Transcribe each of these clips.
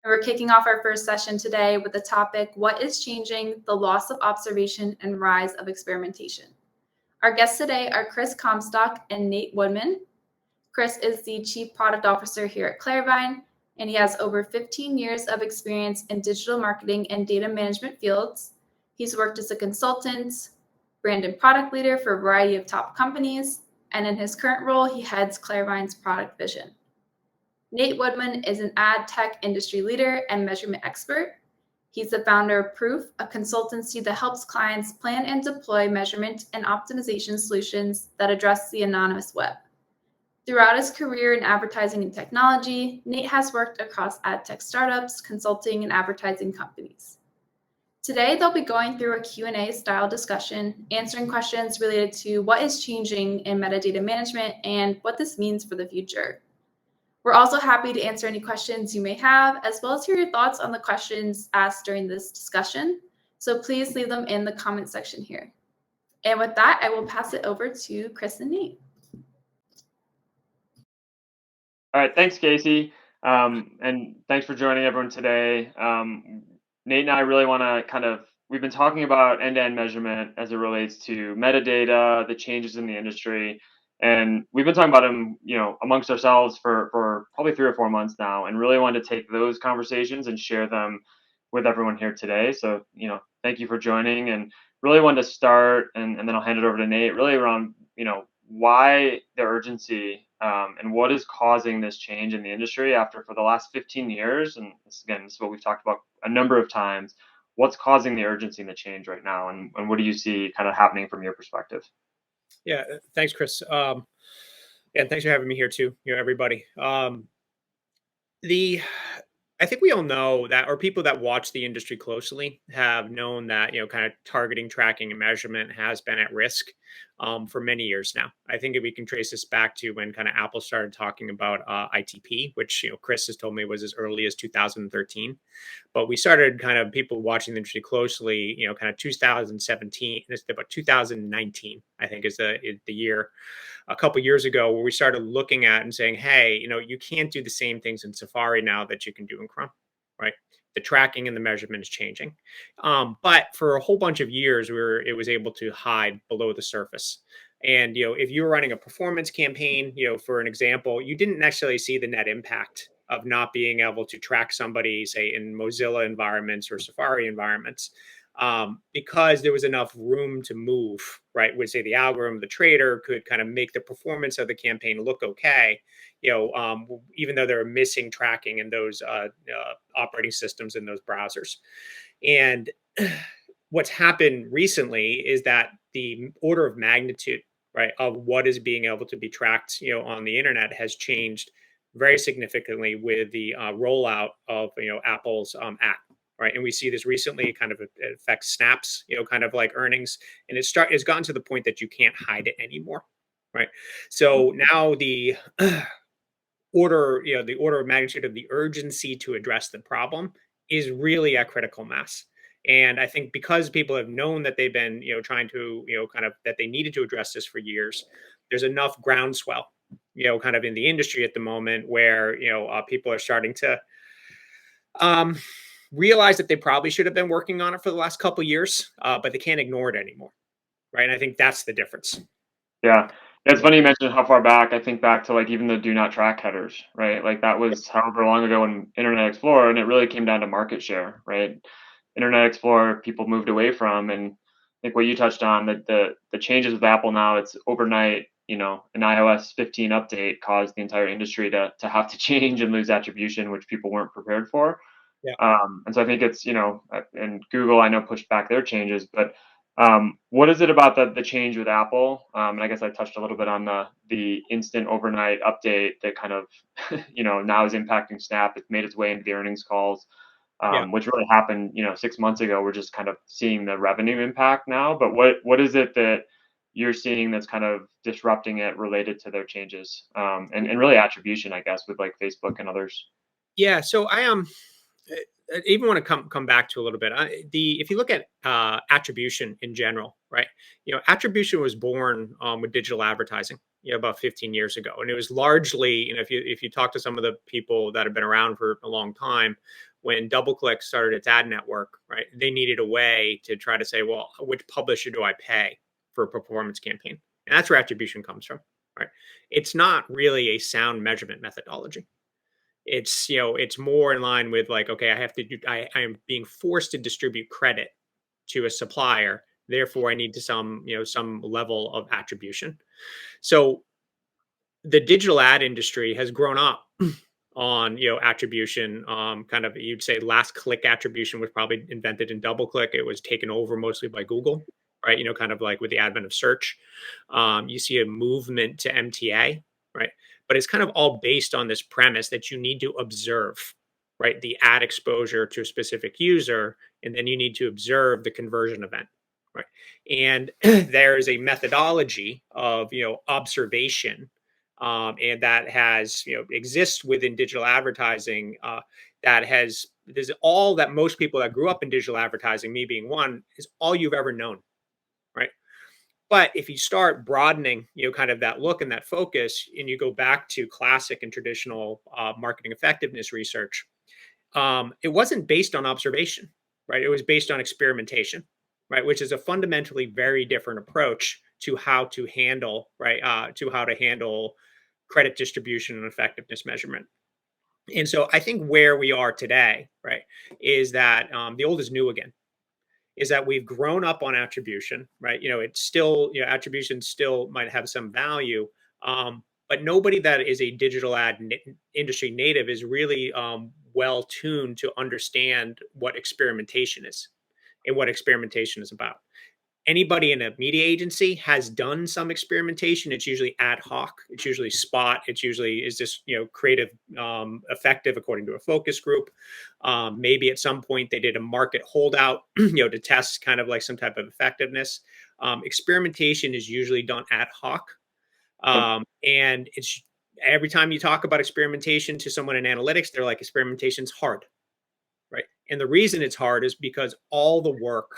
And we're kicking off our first session today with the topic, What is Changing? The Loss of Observation and Rise of Experimentation. Our guests today are Chris Comstock and Nate Woodman. Chris is the Chief Product Officer here at Clarivine, and he has over 15 years of experience in digital marketing and data management fields. He's worked as a consultant, brand and product leader for a variety of top companies, and in his current role, he heads Clarivine's product vision. Nate Woodman is an ad tech industry leader and measurement expert. He's the founder of Proof, a consultancy that helps clients plan and deploy measurement and optimization solutions that address the anonymous web. Throughout his career in advertising and technology, Nate has worked across ad tech startups, consulting, and advertising companies. Today, they'll be going through a Q&A style discussion, answering questions related to what is changing in metadata management and what this means for the future. We're also happy to answer any questions you may have, as well as hear your thoughts on the questions asked during this discussion. So please leave them in the comment section here. And with that, I will pass it over to Chris and Nate. All right, thanks, Casey. And thanks for joining everyone today. Nate and I really want to we've been talking about end-to-end measurement as it relates to metadata, the changes in the industry. And we've been talking about them, amongst ourselves for probably 3 or 4 months now, and really wanted to take those conversations and share them with everyone here today. So, thank you for joining, and really wanted to start, and then I'll hand it over to Nate, really around, why the urgency and what is causing this change in the industry for the last 15 years. And this is what we've talked about a number of times. What's causing the urgency and the change right now? And what do you see kind of happening from your perspective? Yeah, thanks, Chris. And thanks for having me here too, everybody. I think we all know that, or people that watch the industry closely have known that, kind of targeting, tracking, and measurement has been at risk for many years now. I think if we can trace this back to when kind of Apple started talking about ITP, which, Chris has told me was as early as 2013. But we started people watching the industry closely, kind of 2017, it's about 2019, I think is the year, a couple of years ago, where we started looking at and saying, hey, you can't do the same things in Safari now that you can do in Chrome, right? The tracking and the measurement is changing. But for a whole bunch of years, it was able to hide below the surface. And, if you were running a performance campaign, for an example, you didn't necessarily see the net impact of not being able to track somebody, say, in Mozilla environments or Safari environments, because there was enough room to move, right? Would say the algorithm, the trader could kind of make the performance of the campaign look okay, even though they were missing tracking in those operating systems in those browsers. And what's happened recently is that the order of magnitude, right, of what is being able to be tracked, on the internet has changed very significantly with the rollout of, Apple's app. Right. And we see this recently kind of affects Snap's, kind of like earnings. And it's gotten to the point that you can't hide it anymore. Right. So now the order of magnitude of the urgency to address the problem is really at critical mass. And I think because people have known that they've been, trying to, that they needed to address this for years, there's enough groundswell, kind of in the industry at the moment where, people are starting to realize that they probably should have been working on it for the last couple of years, but they can't ignore it anymore, right? And I think that's the difference. Yeah, it's funny you mentioned how far back. I think back to even the do not track headers, right? Like that was however long ago in Internet Explorer, and it really came down to market share, right? Internet Explorer people moved away from, and I think what you touched on, that the changes with Apple now, it's overnight. An iOS 15 update caused the entire industry to have to change and lose attribution, which people weren't prepared for. Yeah. And so I think it's, and Google, I know, pushed back their changes, but what is it about the change with Apple? And I guess I touched a little bit on the instant overnight update that kind of, now is impacting Snap. It made its way into the earnings calls, which really happened, 6 months ago. We're just kind of seeing the revenue impact now. But what is it that you're seeing that's kind of disrupting it related to their changes, and really attribution, I guess, with Facebook and others? Yeah. So I even want to come back to a little bit. If you look at attribution in general, right? Attribution was born with digital advertising. about 15 years ago. And it was largely, if you talk to some of the people that have been around for a long time, when DoubleClick started its ad network, right, they needed a way to try to say, well, which publisher do I pay for a performance campaign? And that's where attribution comes from, right? It's not really a sound measurement methodology. It's, it's more in line with like, okay, I am being forced to distribute credit to a supplier. Therefore, I need to some level of attribution. So the digital ad industry has grown up on attribution. Kind of, you'd say last click attribution was probably invented in DoubleClick. It was taken over mostly by Google, right? Kind of like with the advent of search. You see a movement to MTA, right? But it's kind of all based on this premise that you need to observe, right, the ad exposure to a specific user, and then you need to observe the conversion event, right? And there is a methodology of observation, and that has exists within digital advertising. There's all that most people that grew up in digital advertising, me being one, is all you've ever known, right? But if you start broadening, kind of that look and that focus, and you go back to classic and traditional marketing effectiveness research, it wasn't based on observation, right? It was based on experimentation, right? Which is a fundamentally very different approach to how to handle, right? To how to handle credit distribution and effectiveness measurement. And so I think where we are today, right, is that the old is new again. Is that we've grown up on attribution, right? It's still, attribution still might have some value, but nobody that is a digital ad industry native is really well tuned to understand what experimentation is and what experimentation is about. Anybody in a media agency has done some experimentation. It's usually ad hoc. It's usually spot. It's usually is this creative, effective according to a focus group. Maybe at some point they did a market holdout, to test kind of like some type of effectiveness. Experimentation is usually done ad hoc, and it's every time you talk about experimentation to someone in analytics, they're like, experimentation's hard, right? And the reason it's hard is because all the work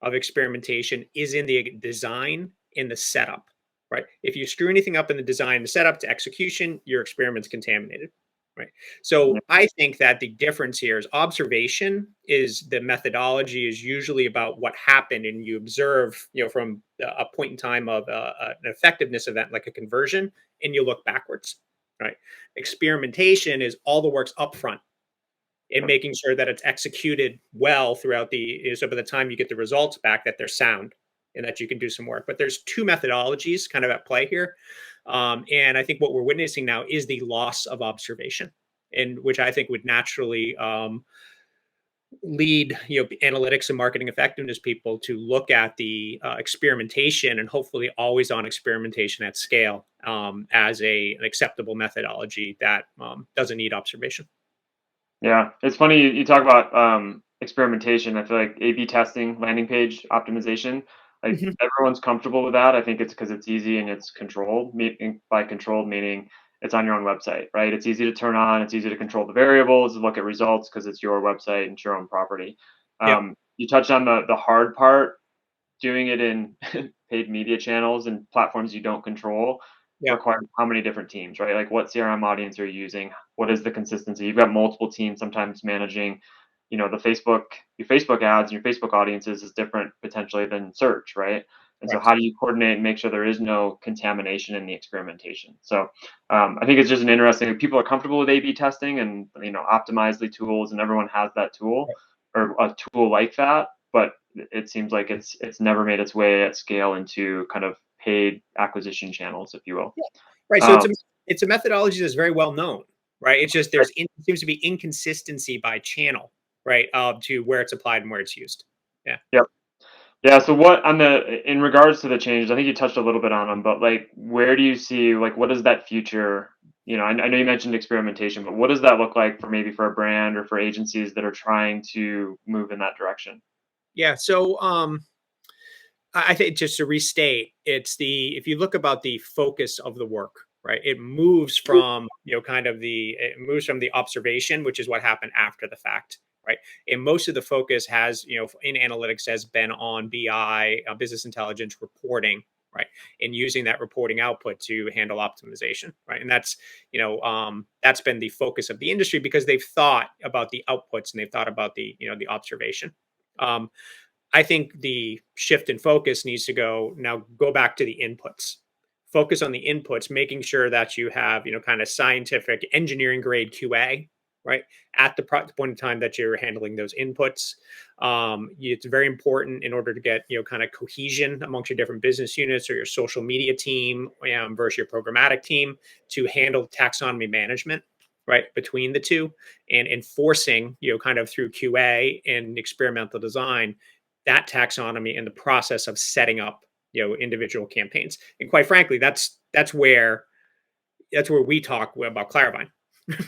of experimentation is in the design, in the setup, right? If you screw anything up in the design, the setup to execution, your experiment's contaminated, right? So I think that the difference here is observation is the methodology is usually about what happened, and you observe, from a point in time of an effectiveness event like a conversion, and you look backwards, right? Experimentation is all the work's upfront in making sure that it's executed well throughout so by the time you get the results back, that they're sound and that you can do some work. But there's two methodologies kind of at play here. And I think what we're witnessing now is the loss of observation, and which I think would naturally lead analytics and marketing effectiveness people to look at the experimentation, and hopefully always on experimentation at scale, as an acceptable methodology that doesn't need observation. Yeah, it's funny you talk about experimentation. I feel like A/B testing, landing page optimization, like everyone's comfortable with that. I think it's because it's easy and it's controlled. By controlled, meaning it's on your own website, right? It's easy to turn on. It's easy to control the variables, look at results because it's your website and it's your own property. You touched on the hard part, doing it in paid media channels and platforms you don't control. Require how many different teams, right? Like what CRM audience are you using? What is the consistency? You've got multiple teams sometimes managing, your Facebook ads and your Facebook audiences is different potentially than search, right? And so how do you coordinate and make sure there is no contamination in the experimentation? So I think it's just an interesting, people are comfortable with A/B testing and, Optimizely tools, and everyone has that tool or a tool like that, but it seems like it's never made its way at scale into kind of paid acquisition channels, if you will. Right. So it's a methodology that's very well known, right? It's just seems to be inconsistency by channel, right? To where it's applied and where it's used. Yeah. Yep. Yeah. So in regards to the changes, I think you touched a little bit on them, but like, where do you see, like, what is that future? I know you mentioned experimentation, but what does that look like for a brand or for agencies that are trying to move in that direction? Yeah. So, I think just to restate, if you look about the focus of the work, right? It moves from, it moves from the observation, which is what happened after the fact, right? And most of the focus has, in analytics has been on BI, business intelligence reporting, right? And using that reporting output to handle optimization, right? And that's, that's been the focus of the industry because they've thought about the outputs and they've thought about the, the observation. I think the shift in focus needs to go back to the inputs. Focus on the inputs, making sure that you have, kind of scientific engineering grade QA, right? At the point in time that you're handling those inputs. It's very important in order to get, kind of cohesion amongst your different business units or your social media team versus your programmatic team to handle taxonomy management, right, between the two, and enforcing, kind of through QA and experimental design, that taxonomy and the process of setting up, individual campaigns. And quite frankly, that's where we talk about Claravine.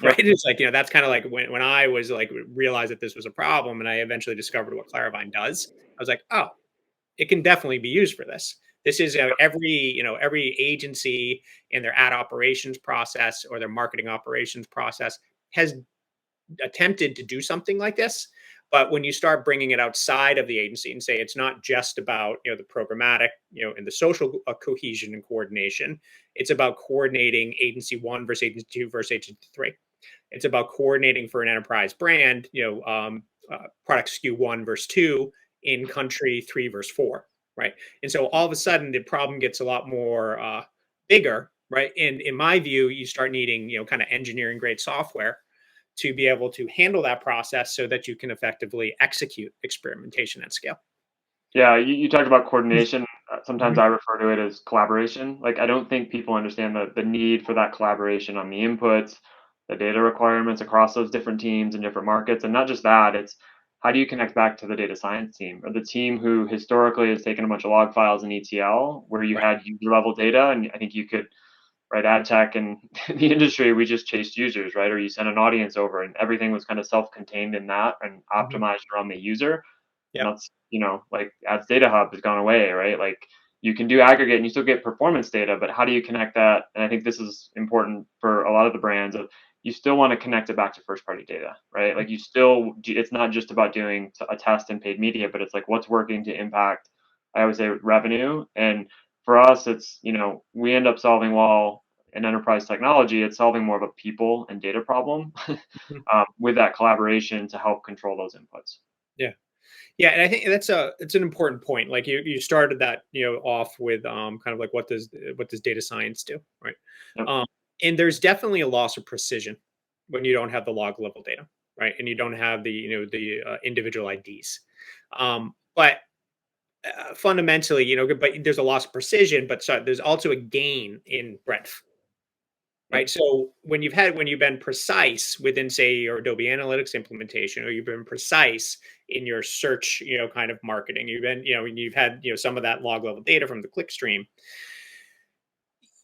Right. It's like, that's kind of like when I was like realized that this was a problem and I eventually discovered what Claravine does. I was like, oh, it can definitely be used for this. This is every agency in their ad operations process or their marketing operations process has attempted to do something like this. But when you start bringing it outside of the agency and say it's not just about, the programmatic, and the social cohesion and coordination, it's about coordinating agency one versus agency two versus agency three. It's about coordinating for an enterprise brand, product SKU 1 versus 2 in country 3 versus 4, right? And so all of a sudden the problem gets a lot more bigger, right? And in my view, you start needing, kind of engineering grade software to be able to handle that process so that you can effectively execute experimentation at scale. Yeah, you talked about coordination. Sometimes Mhm. I refer to it as collaboration. Like, I don't think people understand the need for that collaboration on the inputs, the data requirements across those different teams and different markets. And not just that, it's how do you connect back to the data science team or the team who historically has taken a bunch of log files in ETL where you Right. had user level data. And I think you could, right, ad tech and the industry, we just chased users, right? Or you sent an audience over and everything was kind of self contained in that and Mhm. optimized around the user. And Yep. that's, like ads data hub has gone away, right? Like you can do aggregate and you still get performance data, but how do you connect that? And I think this is important for a lot of the brands of you still want to connect it back to first party data, right? Like you still, it's not just about doing a test and paid media, but it's like what's working to impact, I always say revenue. And for us, it's, we end up solving while in enterprise technology, it's solving more of a people and data problem Mhm. with that collaboration to help control those inputs. Yeah. Yeah, and I think it's an important point. Like you started that, off with kind of like what does data science do, right? Yep. Um, and there's definitely a loss of precision when you don't have the log level data, right? And you don't have the the individual IDs. But fundamentally, but there's a loss of precision, but there's also a gain in breadth, Yep. right? So when you've been precise within, say, your Adobe Analytics implementation, or you've been precise in your search, kind of marketing, you've had, some of that log level data from the click stream,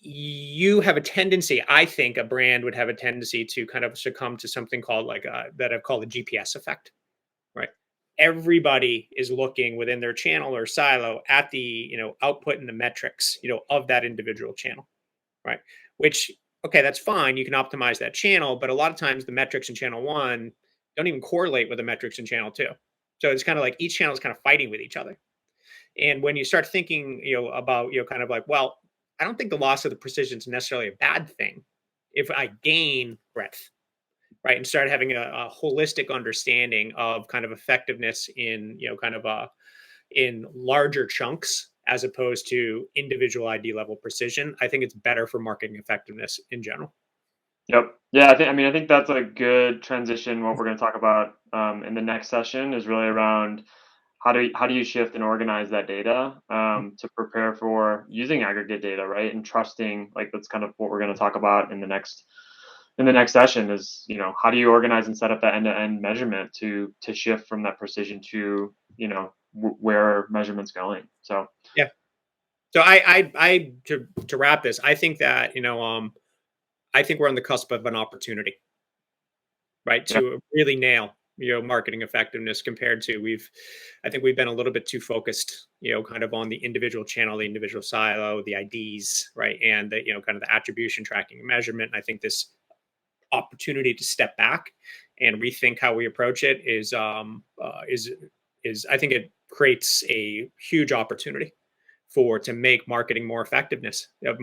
you have a tendency, I think a brand would have a tendency to kind of succumb to something called like that I've called the GPS effect, right? Everybody is looking within their channel or silo at the, output and the metrics, of that individual channel, right? Which, okay, that's fine. You can optimize that channel, but a lot of times the metrics in channel one don't even correlate with the metrics in channel two. So it's kind of like each channel is kind of fighting with each other. And when you start thinking, about, kind of like, well, I don't think the loss of the precision is necessarily a bad thing if I gain breadth, right? And start having a holistic understanding of kind of effectiveness in, kind of in larger chunks as opposed to individual ID level precision. I think it's better for marketing effectiveness in general. Yep. Yeah, I think that's a good transition. What we're going to talk about in the next session is really around how do you shift and organize that data to prepare for using aggregate data, right? And trusting, like that's kind of what we're going to talk about in the next session is, how do you organize and set up that end-to-end measurement to shift from that precision to, where measurement's going. So Yeah. So I to wrap this, I think that, I think we're on the cusp of an opportunity, right, yeah, to really nail, marketing effectiveness compared to I think we've been a little bit too focused, kind of on the individual channel, the individual silo, the IDs, right, and the, kind of the attribution tracking and measurement. And I think this opportunity to step back and rethink how we approach it is I think it creates a huge opportunity to make marketing more effective. Yep.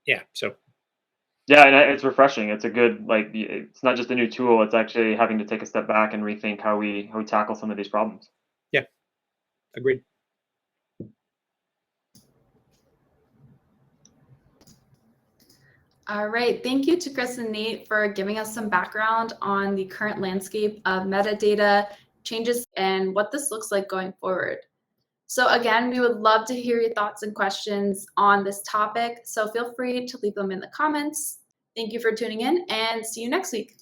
Yeah. So Yeah, and it's refreshing. It's a good, like, it's not just a new tool. It's actually having to take a step back and rethink how we tackle some of these problems. yeah, agreed. All right, thank you to Chris and Nate for giving us some background on the current landscape of metadata changes and what this looks like going forward. So again, we would love to hear your thoughts and questions on this topic, so feel free to leave them in the comments. Thank you for tuning in and see you next week.